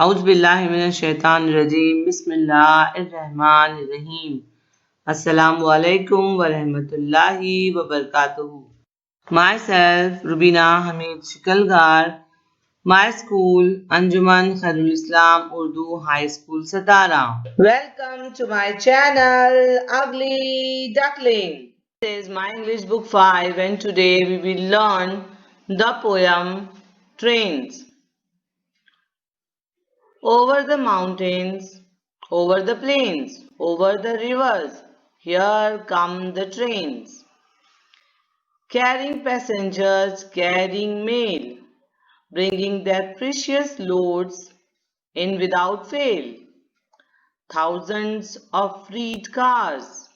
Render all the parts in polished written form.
औज़ुबिल्लाहिमिनश्शैतानिर्रजीम बिस्मिल्लाहिर्रहमानिर्रहीम। अस्सलामु अलैकुम वरहमतुल्लाहि वबरकातुहू। Myself Rubina Hamid Shikalgar, my school Anjuman Khairul Islam Urdu High School Satara. Welcome to my channel Ugly Duckling. This is my English book 5 and today we will learn the poem Trains. Over the mountains, over the plains, over the rivers, here come the trains. Carrying passengers, carrying mail, bringing their precious loads in without fail. Thousands of freight cars,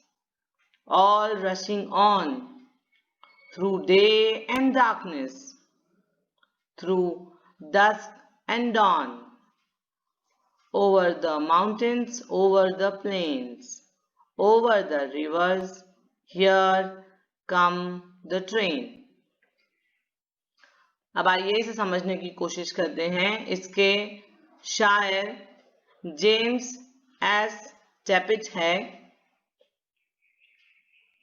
all rushing on, through day and darkness, through dusk and dawn. Over the mountains, over the plains, over the rivers, here come the train. अब आइए इसे समझने की कोशिश करते हैं। इसके शायर जेम्स एस टैपिट है।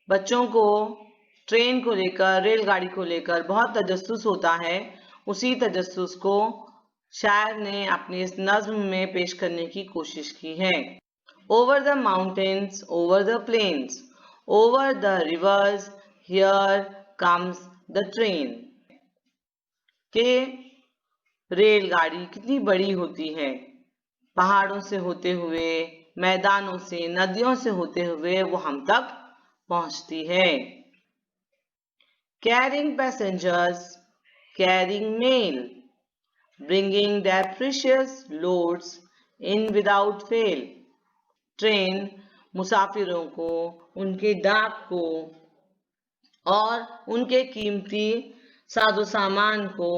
बच्चों को ट्रेन को लेकर, रेलगाड़ी को लेकर बहुत तजस्सुस होता है। उसी तजस्सुस को शायर ने अपनी इस नज्म में पेश करने की कोशिश की है। Over the mountains, over the plains, over the rivers, here comes the train. के रेलगाड़ी कितनी बड़ी होती है, पहाड़ों से होते हुए, मैदानों से, नदियों से होते हुए वो हम तक पहुंचती है। Carrying passengers, carrying mail, bringing their precious loads in without fail. Train मुसाफिरों को, उनके डाक को और उनके कीमती साजो सामान को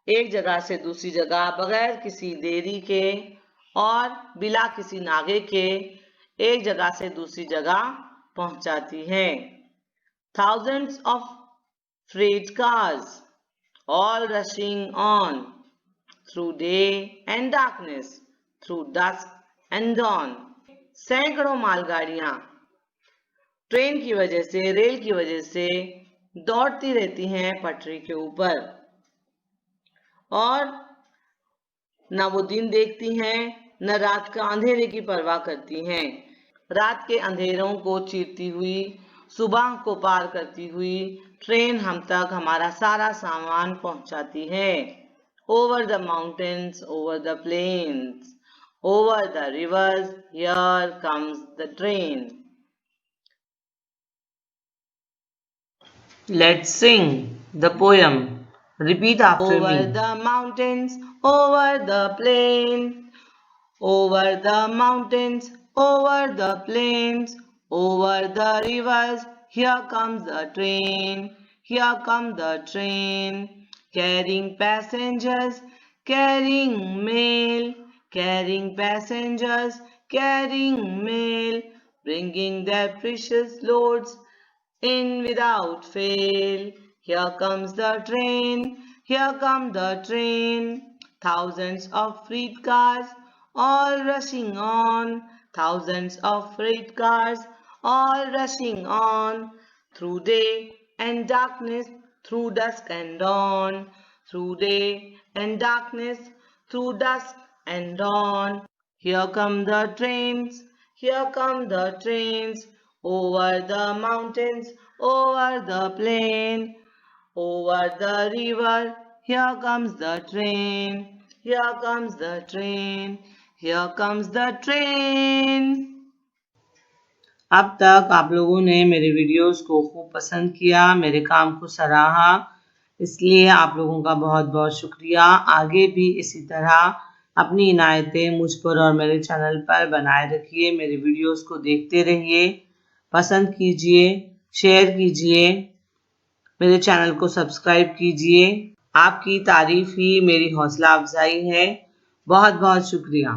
एक जगह से दूसरी जगह बगैर किसी देरी के और बिला किसी नागे के एक जगह से दूसरी जगह पहुंचाती है। Thousands of freight cars, all rushing on, through day and darkness, through dusk and dawn. सैकड़ों मालगाड़ियां ट्रेन की वजह से, रेल की वजह से दौड़ती रहती हैं पटरी के ऊपर और न वो दिन देखती हैं, न रात का अंधेरे की परवाह करती हैं। रात के अंधेरों को चीरती हुई, सुबह को पार करती हुई ट्रेन हम तक हमारा सारा सामान पहुंचाती है। Over the mountains, over the plains, over the rivers, here comes the train. Let's sing the poem. Repeat after me. Over the mountains, over the plains, over the mountains, over the plains, over the rivers, here comes the train, here comes the train. Carrying passengers, carrying mail, carrying passengers, carrying mail, bringing their precious loads in without fail. Here comes the train, here comes the train. Thousands of freight cars, all rushing on, thousands of freight cars, all rushing on, through day and darkness, through dusk and dawn, through day and darkness, through dusk and dawn. Here come the trains, here come the trains, over the mountains, over the plain, over the river, here comes the train, here comes the train, here comes the train. अब तक आप लोगों ने मेरे videos को खूब पसंद किया, मेरे काम को सराहा, इसलिए आप लोगों का बहुत बहुत शुक्रिया। आगे भी इसी तरह अपनी इनायतें मुझ पर और मेरे चैनल पर बनाए रखिए। मेरे वीडियोस को देखते रहिए, पसंद कीजिए, शेयर कीजिए, मेरे चैनल को सब्सक्राइब कीजिए। आपकी तारीफ ही मेरी हौसला अफजाई है। बहुत बहुत शुक्रिया।